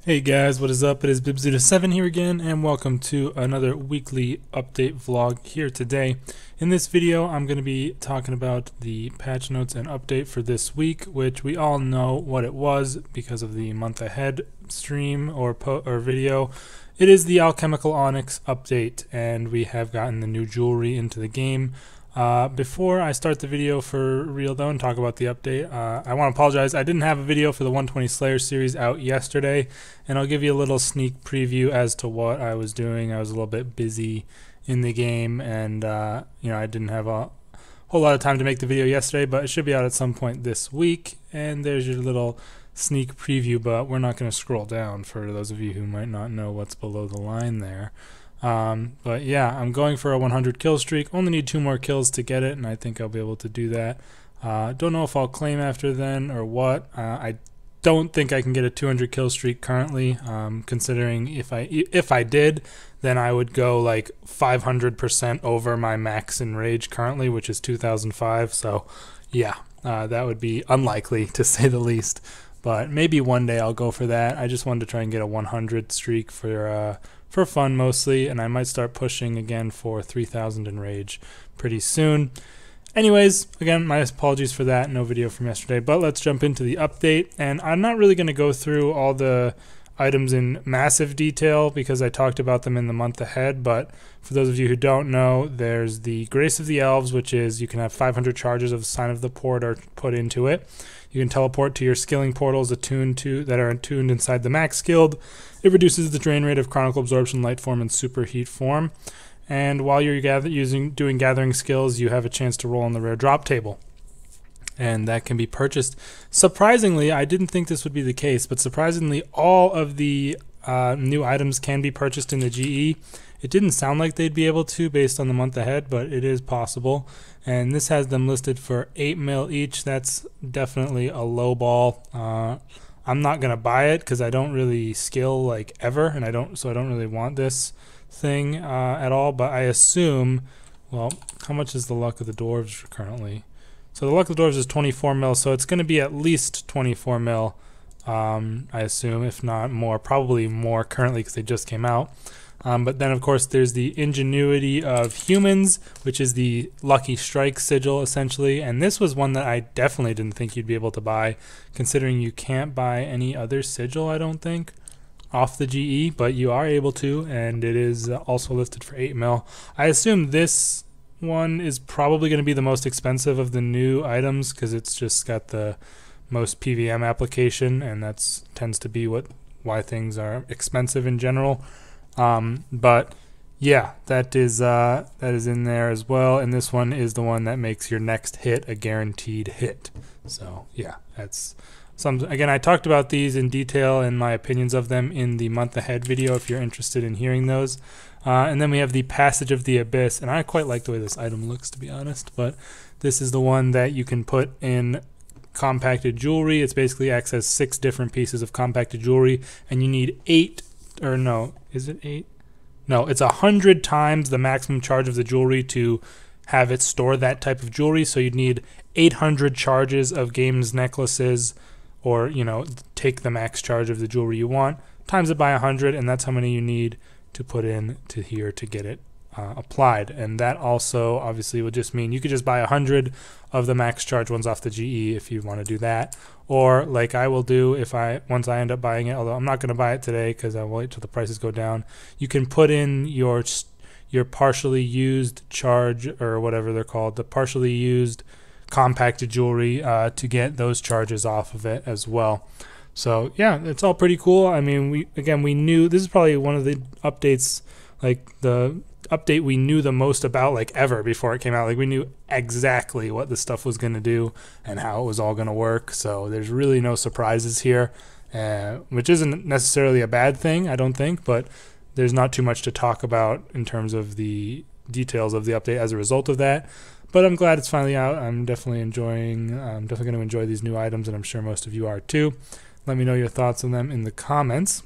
Hey guys, what is up? It is Bibzuda7 here again, and welcome to another weekly update vlog here today. In this video, I'm going to be talking about the patch notes and update for this week, which we all know what it was because of the month ahead stream or video. It is the Alchemical Onyx update, and we have gotten the new jewelry into the game. Before I start the video for real though and talk about the update, I want to apologize. I didn't have a video for the 120 Slayer series out yesterday, and I'll give you a little sneak preview as to what I was doing. I was a little bit busy in the game, and I didn't have a whole lot of time to make the video yesterday, but it should be out at some point this week. And there's your little sneak preview, but we're not going to scroll down for those of you who might not know what's below the line there. But yeah, I'm going for a 100 kill streak. Only need 2 more kills to get it, and I think I'll be able to do that. Don't know if I'll claim after then or what. I don't think I can get a 200 kill streak currently, considering if I did, then I would go like 500% over my max in rage currently, which is 2005. So yeah, that would be unlikely to say the least. But maybe one day I'll go for that. I just wanted to try and get a 100 streak for fun mostly, and I might start pushing again for 3000 in rage pretty soon. Anyways, again, my apologies for that, no video from yesterday, but let's jump into the update. And I'm not really going to go through all the items in massive detail because I talked about them in the month ahead, but for those of you who don't know, there's the Grace of the Elves, which is you can have 500 charges of Sign of the Porter put into it. You can teleport to your skilling portals that are attuned inside the max skilled. It reduces the drain rate of Chronicle Absorption, Light Form, and Superheat form. And while you're doing gathering skills, you have a chance to roll on the rare drop table. And that can be purchased. Surprisingly, I didn't think this would be the case, but surprisingly, all of the new items can be purchased in the GE. It didn't sound like they'd be able to based on the month ahead, but it is possible. And this has them listed for 8 mil each. That's definitely a low ball. I'm not gonna buy it because I don't really skill like ever, and I don't really want this thing at all. But I assume, well, how much is the luck of the dwarves currently? So the luck of the dwarves is 24 mil, so it's gonna be at least 24 mil. I assume, if not more, probably more currently because they just came out. But then, of course, there's the Ingenuity of Humans, which is the Lucky Strike sigil, essentially. And this was one that I definitely didn't think you'd be able to buy, considering you can't buy any other sigil, I don't think, off the GE. But you are able to, and it is also listed for 8 mil. I assume this one is probably going to be the most expensive of the new items because it's just got the most PVM application, and that tends to be why things are expensive in general. But yeah, that is in there as well, and this one is the one that makes your next hit a guaranteed hit. So yeah, that's something. Again, I talked about these in detail and my opinions of them in the month ahead video if you're interested in hearing those. And then we have the Passage of the Abyss, and I quite like the way this item looks, to be honest, but this is the one that you can put in compacted jewelry. It's basically acts as 6 different pieces of compacted jewelry, and you need 8, or no, is it 8? No, it's 100 times the maximum charge of the jewelry to have it store that type of jewelry. So you'd need 800 charges of games necklaces, or take the max charge of the jewelry you want, times it by 100, and that's how many you need to put in to here to get it applied. And that also obviously would just mean you could just buy 100 of the max charge ones off the GE if you want to do that, or like I will do once I end up buying it, although I'm not going to buy it today because I'll wait till the prices go down. You can put in your partially used charge, or whatever they're called, the partially used compacted jewelry, to get those charges off of it as well. So yeah, it's all pretty cool. I mean, we knew this is probably one of the updates, like the update we knew the most about like ever before it came out. Like we knew exactly what this stuff was going to do and how it was all going to work. So there's really no surprises here, which isn't necessarily a bad thing, I don't think, but there's not too much to talk about in terms of the details of the update as a result of that. But I'm glad it's finally out. I'm definitely going to enjoy these new items, and I'm sure most of you are too. Let me know your thoughts on them in the comments.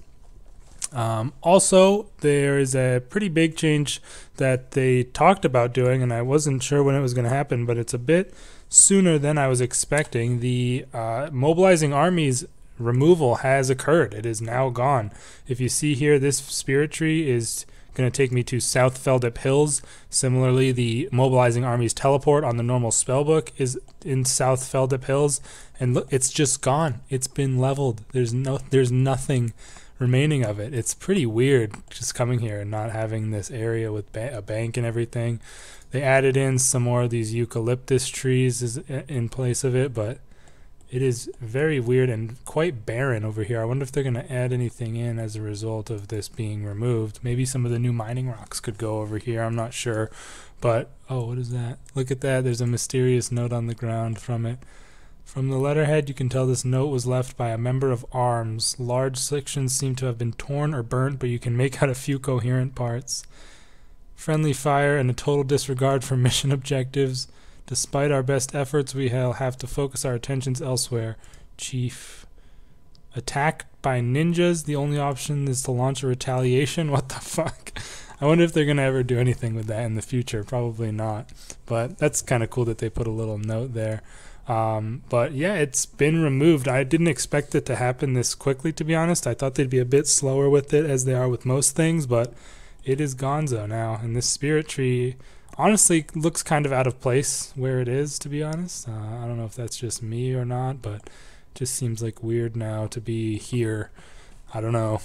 Also, there is a pretty big change that they talked about doing, and I wasn't sure when it was going to happen, but it's a bit sooner than I was expecting. The Mobilizing armies removal has occurred. It is now gone. If you see here, this spirit tree is going to take me to South Feldip Hills. Similarly, the Mobilizing Armies teleport on the normal spellbook is in South Feldip Hills, and look, it's just gone. It's been leveled. There's nothing remaining of it. It's pretty weird just coming here and not having this area with a bank and everything. They added in some more of these eucalyptus trees in place of it, but it is very weird and quite barren over here. I wonder if they're going to add anything in as a result of this being removed. Maybe some of the new mining rocks could go over here. I'm not sure. But, oh, what is that? Look at that. There's a mysterious note on the ground from it. From the letterhead, you can tell this note was left by a member of arms. Large sections seem to have been torn or burnt, but you can make out a few coherent parts. Friendly fire and a total disregard for mission objectives. Despite our best efforts, we have to focus our attentions elsewhere. Chief. Attacked by ninjas. The only option is to launch a retaliation. What the fuck? I wonder if they're going to ever do anything with that in the future. Probably not. But that's kind of cool that they put a little note there. But yeah, it's been removed. I didn't expect it to happen this quickly, to be honest. I thought they'd be a bit slower with it, as they are with most things. But it is gonzo now. And this spirit tree honestly looks kind of out of place where it is, to be honest. I don't know if that's just me or not, but it just seems like weird now to be here. I don't know.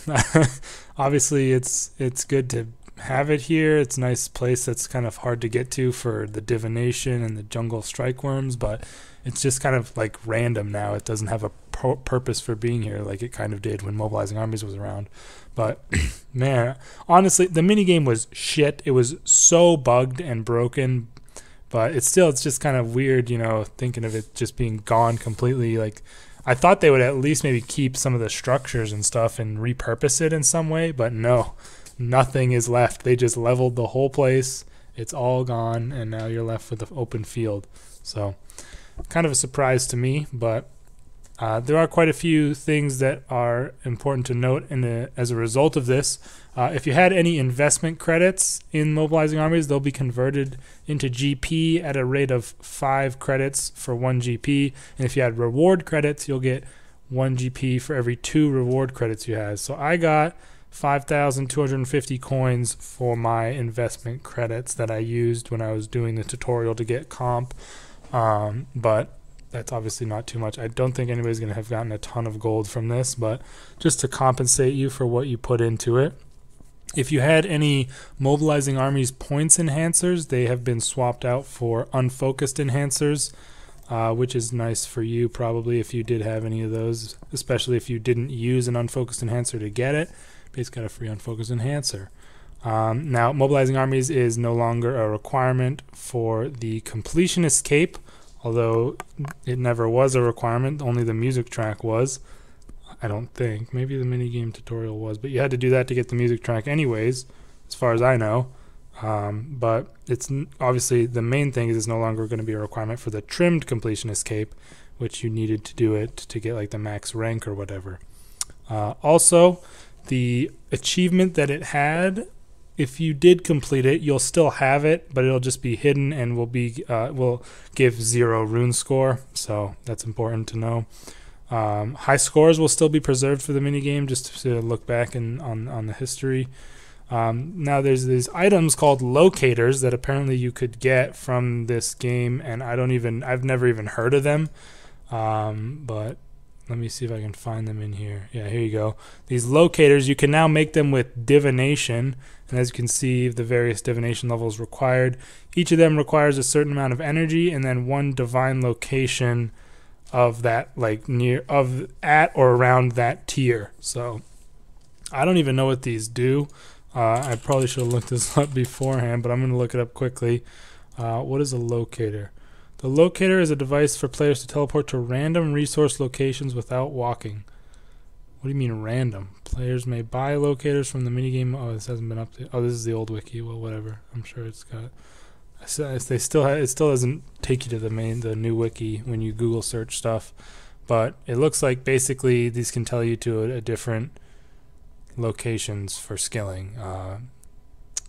Obviously it's good to have it here. It's a nice place that's kind of hard to get to for the divination and the jungle strike worms, but it's just kind of like random now. It doesn't have a purpose for being here like it kind of did when Mobilizing Armies was around. But man, honestly, the minigame was shit. It was so bugged and broken, but it's just kind of weird, you know, thinking of it just being gone completely. Like, I thought they would at least maybe keep some of the structures and stuff and repurpose it in some way, but no, nothing is left. They just leveled the whole place. It's all gone, and now you're left with the open field. So, kind of a surprise to me, but there are quite a few things that are important to note as a result of this. If you had any investment credits in Mobilizing Armies, they'll be converted into GP at a rate of 5 credits for 1 GP. And if you had reward credits, you'll get 1 GP for every 2 reward credits you had. So I got 5,250 coins for my investment credits that I used when I was doing the tutorial to get comp. But that's obviously not too much. I don't think anybody's going to have gotten a ton of gold from this, but just to compensate you for what you put into it. If you had any Mobilizing Armies points enhancers, they have been swapped out for unfocused enhancers, which is nice for you probably if you did have any of those, especially if you didn't use an unfocused enhancer to get it. Basically got a free unfocused enhancer. Now, Mobilizing Armies is no longer a requirement for the Completionist Cape, although it never was a requirement. Only the music track was, I don't think. Maybe the minigame tutorial was, but you had to do that to get the music track anyways, as far as I know. But it's obviously the main thing is it's no longer going to be a requirement for the trimmed Completionist Cape, which you needed to do it to get like the max rank or whatever. Also, the achievement that it had, if you did complete it, you'll still have it, but it'll just be hidden and will give 0 rune score. So that's important to know. High scores will still be preserved for the minigame, just to look back on the history. Now there's these items called locators that apparently you could get from this game, and I've never even heard of them. But let me see if I can find them in here. Yeah, here you go. These locators, you can now make them with divination. And as you can see, the various divination levels required. Each of them requires a certain amount of energy and then 1 divine location of that, like at or around that tier. So I don't even know what these do. I probably should have looked this up beforehand, but I'm going to look it up quickly. What is a locator? The locator is a device for players to teleport to random resource locations without walking. What do you mean random? Players may buy locators from the minigame. Oh, this hasn't been updated. Oh, this is the old wiki. Well, whatever. I'm sure it's got. It still doesn't take you to the new wiki when you Google search stuff, but it looks like basically these can tell you to a different locations for skilling.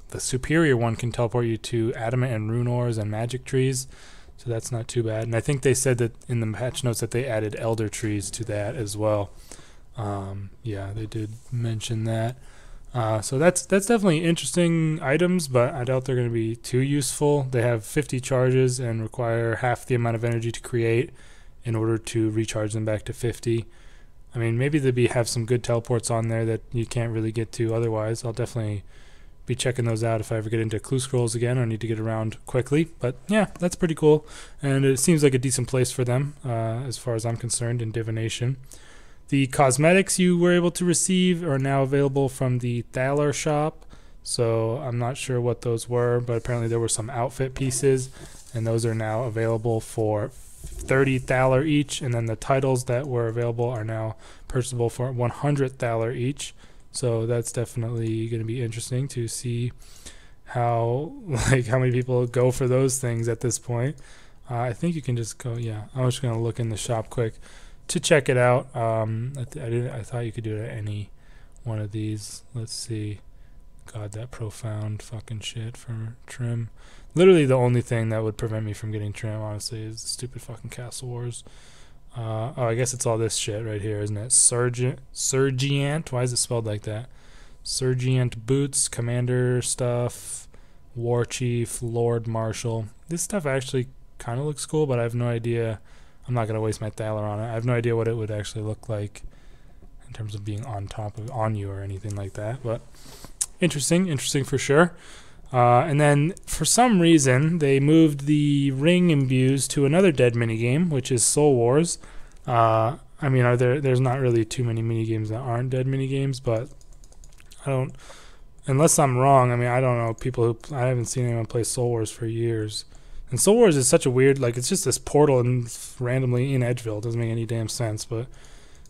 The superior one can teleport you to adamant and rune ores and magic trees. so that's not too bad. And I think they said that in the patch notes that they added elder trees to that as well. Yeah, they did mention that. So that's definitely interesting items, but I doubt they're going to be too useful. They have 50 charges and require half the amount of energy to create in order to recharge them back to 50. I mean, maybe they'll have some good teleports on there that you can't really get to otherwise. I'll definitely be checking those out if I ever get into clue scrolls again or need to get around quickly. But yeah, that's pretty cool, and it seems like a decent place for them as far as I'm concerned in divination. The cosmetics you were able to receive are now available from the Thaler shop, so I'm not sure what those were, but apparently there were some outfit pieces, and those are now available for 30 Thaler each, and then the titles that were available are now purchasable for 100 Thaler each. So that's definitely going to be interesting to see how many people go for those things at this point. I think you can just go, yeah, I'm just going to look in the shop quick to check it out. I thought you could do it at any one of these. Let's see. God, that profound fucking shit for trim. Literally the only thing that would prevent me from getting trim, honestly, is the stupid fucking Castle Wars. Oh, I guess it's all this shit right here, isn't it? Sergeant. Why is it spelled like that? Sergeant boots, commander stuff, war chief, lord marshal. This stuff actually kind of looks cool, but I have no idea. I'm not gonna waste my Thaler on it. I have no idea what it would actually look like in terms of being on you or anything like that. But interesting for sure. And then for some reason they moved the ring imbues to another dead minigame, which is Soul Wars. I mean, there's not really too many minigames that aren't dead minigames, but I don't, unless I'm wrong. I mean, I don't know I haven't seen anyone play Soul Wars for years. And Soul Wars is such a weird, like, it's just this portal and randomly in Edgeville. It doesn't make any damn sense, but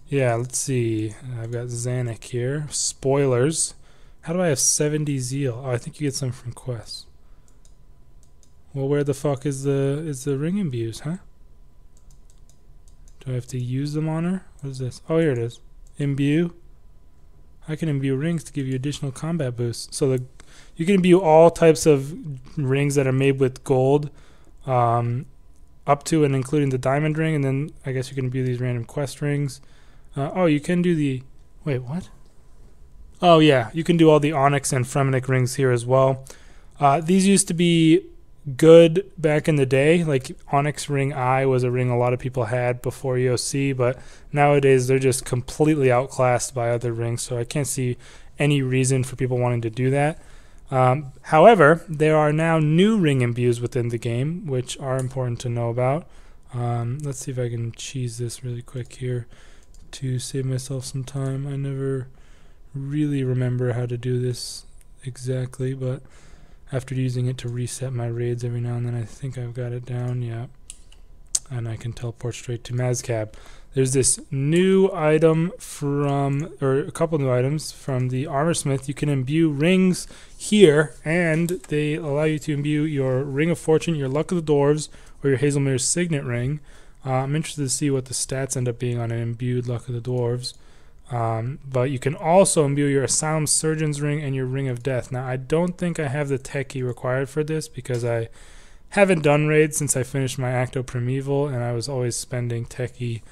yeah, let's see. I've got Zanuck here. Spoilers. How do I have 70 zeal? Oh, I think you get some from quests. Well, where the fuck is the ring imbues, huh? Do I have to use them on her? What is this? Oh, here it is. Imbue. I can imbue rings to give you additional combat boosts. So you can imbue all types of rings that are made with gold, up to and including the diamond ring, and then I guess you can imbue these random quest rings. Oh, you can do the... Wait, what? Oh yeah, you can do all the Onyx and Fremenic rings here as well. These used to be good back in the day. Like Onyx Ring I was a ring a lot of people had before EOC, but nowadays they're just completely outclassed by other rings, so I can't see any reason for people wanting to do that. However, there are now new ring imbues within the game, which are important to know about. Let's see if I can cheese this really quick here to save myself some time. I never really remember how to do this exactly, but after using it to reset my raids every now and then, I think I've got it down. Yeah, and I can teleport straight to Mazcab. There's this new item or a couple new items from the Armor Smith. You can imbue rings here, and they allow you to imbue your Ring of Fortune, your Luck of the Dwarves, or your Hazelmere's Signet Ring. I'm interested to see what the stats end up being on an imbued Luck of the Dwarves. But you can also imbue your Asylum Surgeon's Ring and your Ring of Death. Now, I don't think I have the techie required for this because I haven't done raids since I finished my Acto Primeval, and I was always spending techie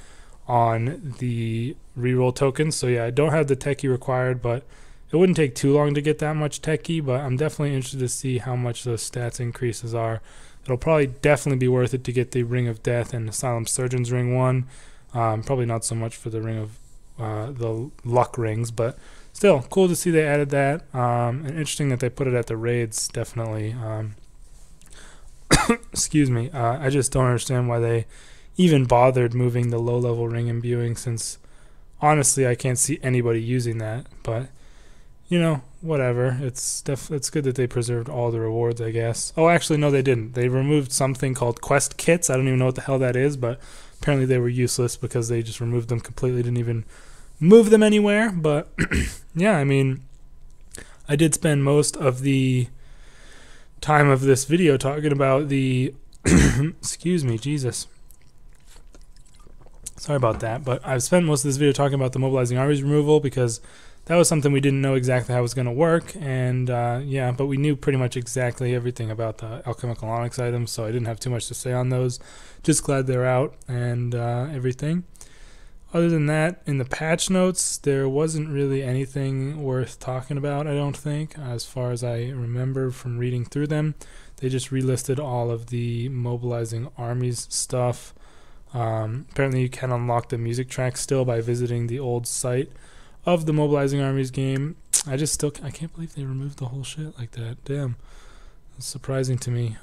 on the reroll tokens. So yeah, I don't have the techie required, but it wouldn't take too long to get that much techie, but I'm definitely interested to see how much those stats increases are. It'll probably definitely be worth it to get the Ring of Death and Asylum Surgeon's Ring one. Probably not so much for the Ring of the luck rings, but still cool to see they added that, and interesting that they put it at the raids, definitely. Excuse me, I just don't understand why they even bothered moving the low-level ring imbuing, since honestly I can't see anybody using that, but you know, whatever. It's good that they preserved all the rewards, I guess. Oh, actually no, they didn't. They removed something called quest kits. I don't even know what the hell that is, but apparently they were useless because they just removed them completely, didn't even move them anywhere. But yeah, I mean, I did spend most of the time of this video talking about the excuse me, Jesus, sorry about that, but I've spent most of this video talking about the mobilizing armies removal because that was something we didn't know exactly how it was going to work, and yeah, but we knew pretty much exactly everything about the Alchemical Onyx items, so I didn't have too much to say on those. Just glad they're out and everything. Other than that, in the patch notes, there wasn't really anything worth talking about, I don't think, as far as I remember from reading through them. They just relisted all of the Mobilizing armies stuff. Apparently you can unlock the music track still by visiting the old site of the Mobilizing armies game. I can't believe they removed the whole shit like that. Damn. It's surprising to me.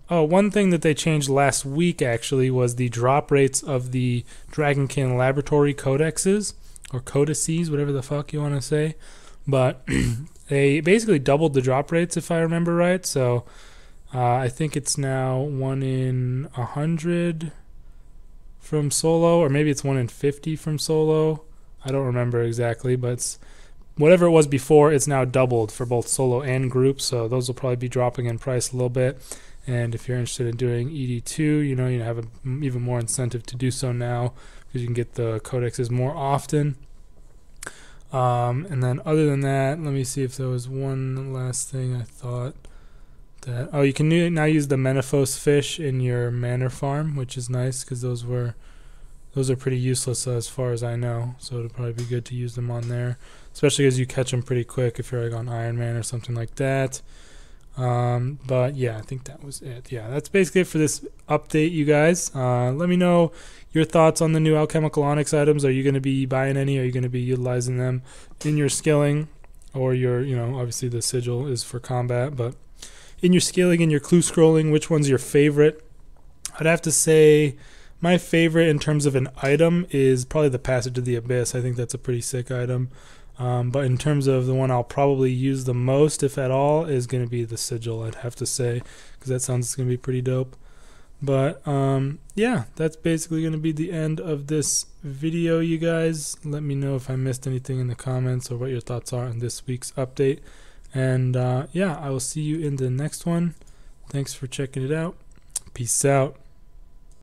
Oh, one thing that they changed last week actually was the drop rates of the Dragonkin Laboratory Codexes, or codices, whatever the fuck you want to say. But they basically doubled the drop rates, if I remember right. So I think it's now 1 in 100 from solo, or maybe it's 1 in 50 from solo. I don't remember exactly, but it's whatever it was before, it's now doubled for both solo and group, so those will probably be dropping in price a little bit. And if you're interested in doing ED2, you know, you have even more incentive to do so now, because you can get the codexes more often. And then other than that, let me see if there was one last thing I thought that... Oh, you can now use the Menaphos fish in your manor farm, which is nice, because those are pretty useless as far as I know, so it'll probably be good to use them on there, especially as you catch them pretty quick if you're like on Iron Man or something like that. But yeah, I think that was it. Yeah, that's basically it for this update, you guys. Let me know your thoughts on the new Alchemical Onyx items. Are you going to be buying any? Are you going to be utilizing them in your skilling, or your, you know, obviously the sigil is for combat, but in your skilling and your clue scrolling, which one's your favorite? I'd have to say my favorite in terms of an item is probably the Passage of the Abyss. I think that's a pretty sick item. But in terms of the one I'll probably use the most, if at all, is going to be the Sigil, I'd have to say, because that sounds going to be pretty dope. But yeah, that's basically going to be the end of this video, you guys. Let me know if I missed anything in the comments or what your thoughts are on this week's update. And yeah, I will see you in the next one. Thanks for checking it out. Peace out.